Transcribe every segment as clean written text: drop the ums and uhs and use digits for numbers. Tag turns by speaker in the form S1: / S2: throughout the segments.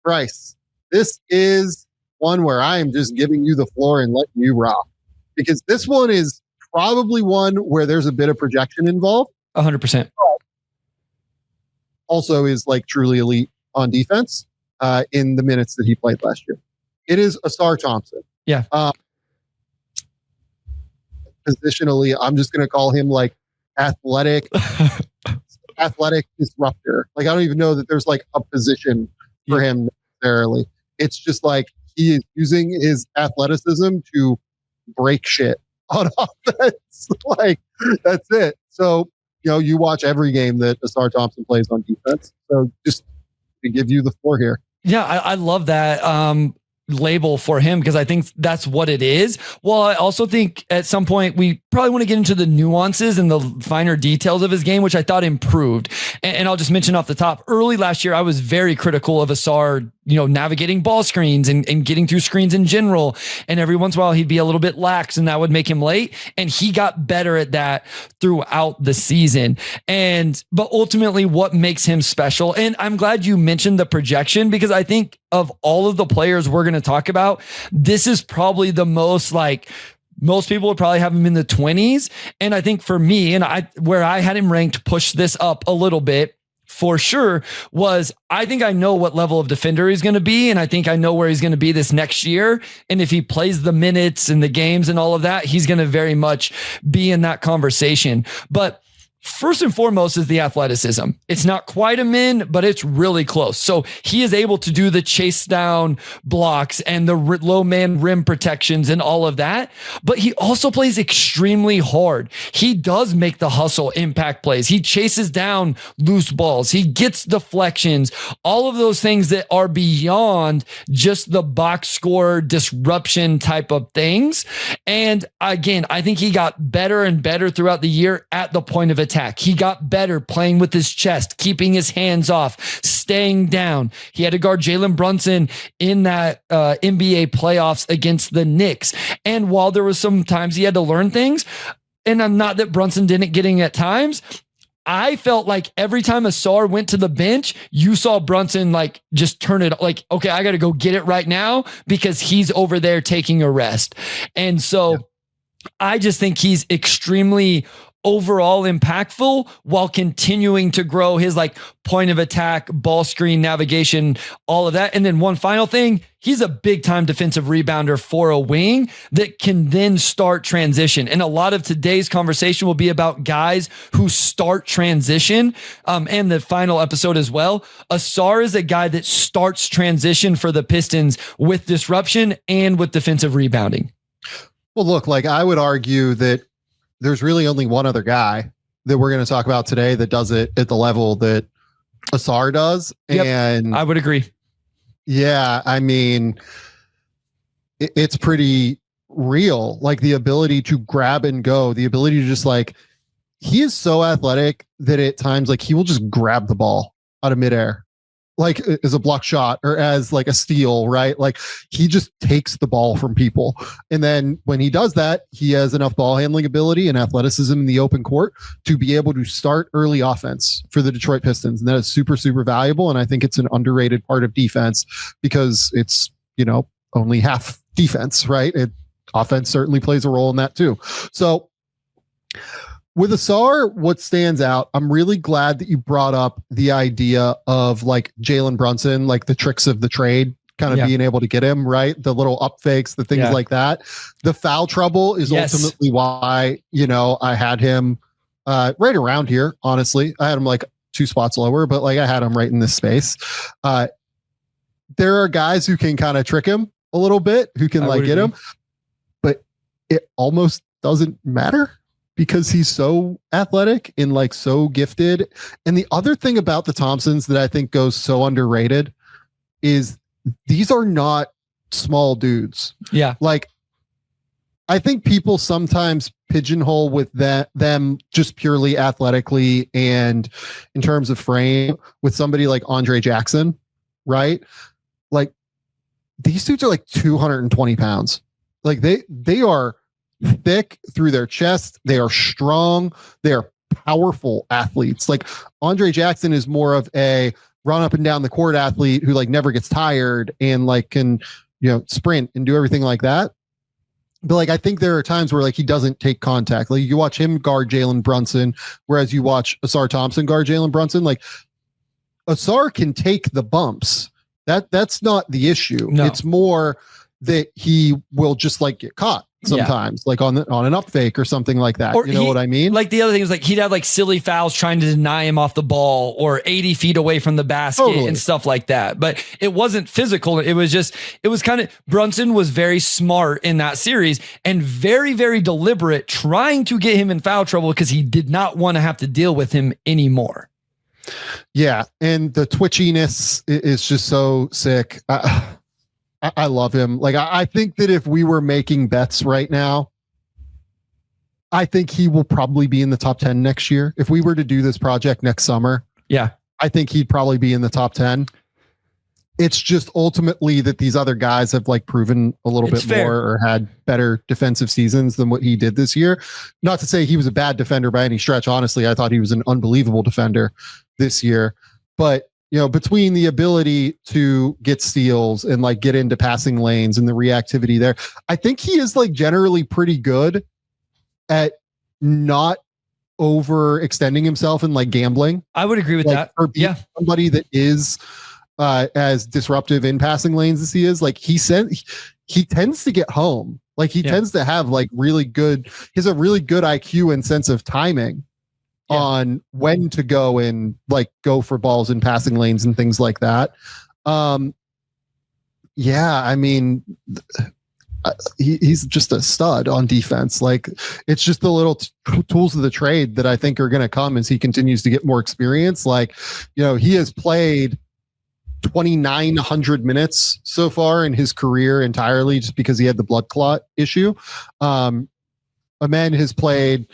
S1: Bryce, this is one where I am just giving you the floor and letting you rock, because this one is probably one where there's a bit of projection involved.
S2: 100%.
S1: Also is like truly elite on defense in the minutes that he played last year. It is Ausar Thompson.
S2: Yeah.
S1: Positionally, I'm just going to call him like athletic disruptor. Like, I don't even know that there's like a position for him necessarily. It's just like he is using his athleticism to break shit on offense. Like, that's it. So, you watch every game that Ausar Thompson plays on defense. So just to give you the floor here.
S2: Yeah, I love that label for him, because I think that's what it is. Well, I also think at some point we probably want to get into the nuances and the finer details of his game, which I thought improved. And I'll just mention off the top, early last year, I was very critical of Ausar, navigating ball screens and getting through screens in general. And every once in a while he'd be a little bit lax and that would make him late. And he got better at that throughout the season. But ultimately what makes him special, and I'm glad you mentioned the projection, because I think of all of the players we're going to talk about, this is probably the most most people would probably have him in the 20s. And I think for me, where I had him ranked, push this up a little bit for sure, was I think I know what level of defender he's going to be. And I think I know where he's going to be this next year. And if he plays the minutes and the games and all of that, he's going to very much be in that conversation. But first and foremost is the athleticism. It's not quite a min, but it's really close. So he is able to do the chase down blocks and the low man rim protections and all of that. But he also plays extremely hard. He does make the hustle impact plays. He chases down loose balls. He gets deflections, all of those things that are beyond just the box score disruption type of things. And again, I think he got better and better throughout the year at the point of attack. He got better playing with his chest, keeping his hands off, staying down. He had to guard Jalen Brunson in that NBA playoffs against the Knicks. And while there was some times he had to learn things, and I'm not that Brunson didn't getting at times, I felt like every time Ausar went to the bench, you saw Brunson like just turn it like, okay, I got to go get it right now because he's over there taking a rest. And so I just think he's extremely overall impactful while continuing to grow his like point of attack, ball screen navigation, all of that. And then one final thing, he's a big time defensive rebounder for a wing that can then start transition. And a lot of today's conversation will be about guys who start transition, and the final episode as well. Ausar is a guy that starts transition for the Pistons with disruption and with defensive rebounding.
S1: Well, look, like I would argue that there's really only one other guy that we're going to talk about today that does it at the level that Ausar does.
S2: Yep,
S1: and
S2: I would agree.
S1: Yeah. I mean, it's pretty real. Like the ability to grab and go, the ability to just like, he is so athletic that at times like he will just grab the ball out of midair, like as a block shot or as like a steal, right? Like he just takes the ball from people. And then when he does that, he has enough ball handling ability and athleticism in the open court to be able to start early offense for the Detroit Pistons. And that is super, super valuable. And I think it's an underrated part of defense because it's, only half defense, right? Offense certainly plays a role in that too. So with Ausar, what stands out, I'm really glad that you brought up the idea of like Jalen Brunson, like the tricks of the trade, kind of being able to get him, right? The little up fakes, the things like that. The foul trouble is ultimately why, I had him right around here, honestly. I had him like 2 spots lower, but like I had him right in this space. There are guys who can kind of trick him a little bit, who can like get him, but it almost doesn't matter, because he's so athletic and like so gifted. And the other thing about the Thompsons that I think goes so underrated is these are not small dudes. Yeah. Like I think people sometimes pigeonhole with them just purely athletically and in terms of frame with somebody like Andre Jackson, right? Like these dudes are like 220 pounds. Like they are thick through their chest. They are strong. They are powerful athletes. Like Andre Jackson is more of a run up and down the court athlete who like never gets tired and like can, sprint and do everything like that. But like, I think there are times where like he doesn't take contact. Like you watch him guard Jalen Brunson, whereas you watch Ausar Thompson guard Jalen Brunson. Like Ausar can take the bumps. That's not the issue.
S2: No.
S1: It's more that he will just like get caught sometimes, like on an up fake or something like that. Or what I mean?
S2: Like the other thing was like he'd have like silly fouls trying to deny him off the ball or 80 feet away from the basket and stuff like that. But it wasn't physical. It was kind of, Brunson was very smart in that series and very, very deliberate trying to get him in foul trouble because he did not want to have to deal with him anymore.
S1: Yeah. And the twitchiness is just so sick. I love him. Like, I think that if we were making bets right now, I think he will probably be in the top 10 next year. If we were to do this project next summer, I think he'd probably be in the top 10. It's just ultimately that these other guys have like proven a little bit more or had better defensive seasons than what he did this year. Not to say he was a bad defender by any stretch. Honestly, I thought he was an unbelievable defender this year, but between the ability to get steals and like get into passing lanes and the reactivity there, I think he is like generally pretty good at not overextending himself and like gambling.
S2: I would agree with that.
S1: Or being somebody that is as disruptive in passing lanes as he is, like he tends to get home. Like he tends to have like he has a really good IQ and sense of timing on when to go and like go for balls in passing lanes and things like that. I mean, he's just a stud on defense. Like it's just the little tools of the trade that I think are going to come as he continues to get more experience. Like, he has played 2,900 minutes so far in his career entirely just because he had the blood clot issue. Amen has played,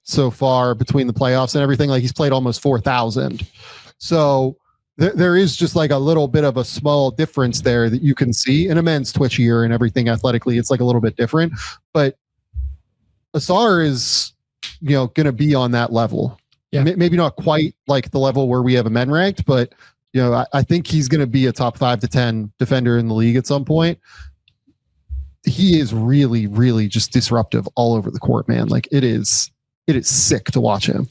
S1: so far between the playoffs and everything, like he's played almost 4,000. So there is just like a little bit of a small difference there that you can see. And Amen's twitchier and everything athletically. It's like a little bit different, but Ausar is, going to be on that level. Maybe not quite like the level where we have Amen ranked, but I think he's going to be a top 5 to 10 defender in the league at some point. He is really, really just disruptive all over the court, man. Like it is sick to watch him.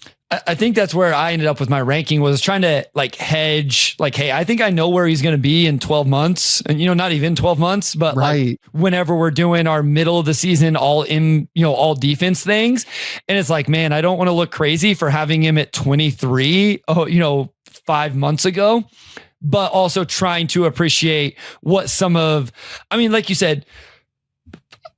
S2: I think that's where I ended up with my ranking, was trying to like hedge, like, hey, I think I know where he's going to be in 12 months and, not even 12 months, but like whenever we're doing our middle of the season, all defense things. And it's like, man, I don't want to look crazy for having him at 23, 5 months ago, but also trying to appreciate what like you said,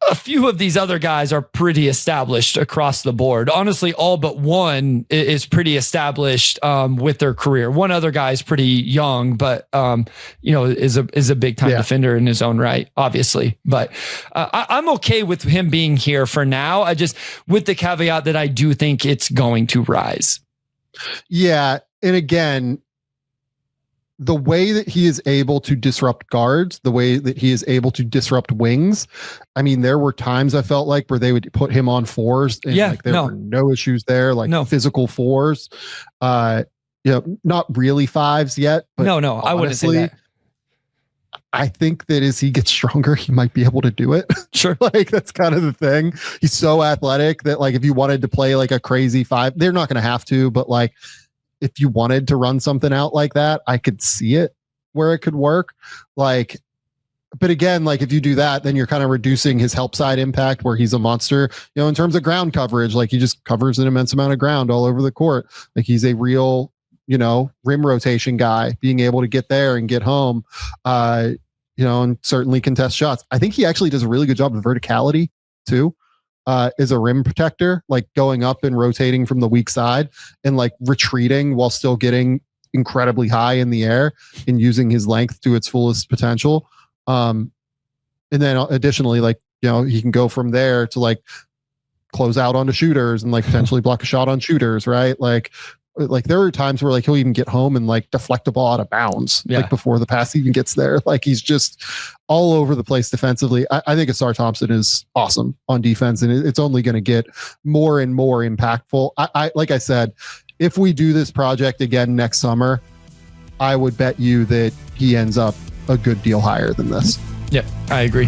S2: a few of these other guys are pretty established across the board. Honestly, all but one is pretty established with their career. One other guy is pretty young, but is a big time defender in his own right, obviously. But I'm okay with him being here for now. I just, with the caveat that I do think it's going to rise. Yeah,
S1: and again, the way that he is able to disrupt guards, the way that he is able to disrupt wings. I mean, there were times I felt like where they would put him on fours and there were no issues there, like physical fours. Not really fives yet. But
S2: no, honestly, I wouldn't say that.
S1: I think that as he gets stronger, he might be able to do it.
S2: Sure.
S1: Like that's kind of the thing. He's so athletic that like, if you wanted to play like a crazy 5, they're not going to have to, but like, if you wanted to run something out like that, I could see it where it could work. Like, but again, like if you do that, then you're kind of reducing his help side impact where he's a monster, in terms of ground coverage. Like he just covers an immense amount of ground all over the court. Like he's a real, rim rotation guy, being able to get there and get home, and certainly contest shots. I think he actually does a really good job of verticality too. Is a rim protector, like going up and rotating from the weak side and like retreating while still getting incredibly high in the air and using his length to its fullest potential. And then additionally, like, he can go from there to like close out onto shooters and like potentially block a shot on shooters, right? Like there are times where like he'll even get home and like deflect a ball out of bounds, like before the pass even gets there. Like he's just all over the place defensively. I think Ausar Thompson is awesome on defense, and it's only going to get more and more impactful. I like I said, if we do this project again next summer, I would bet you that he ends up a good deal higher than this.
S2: Yeah, I agree.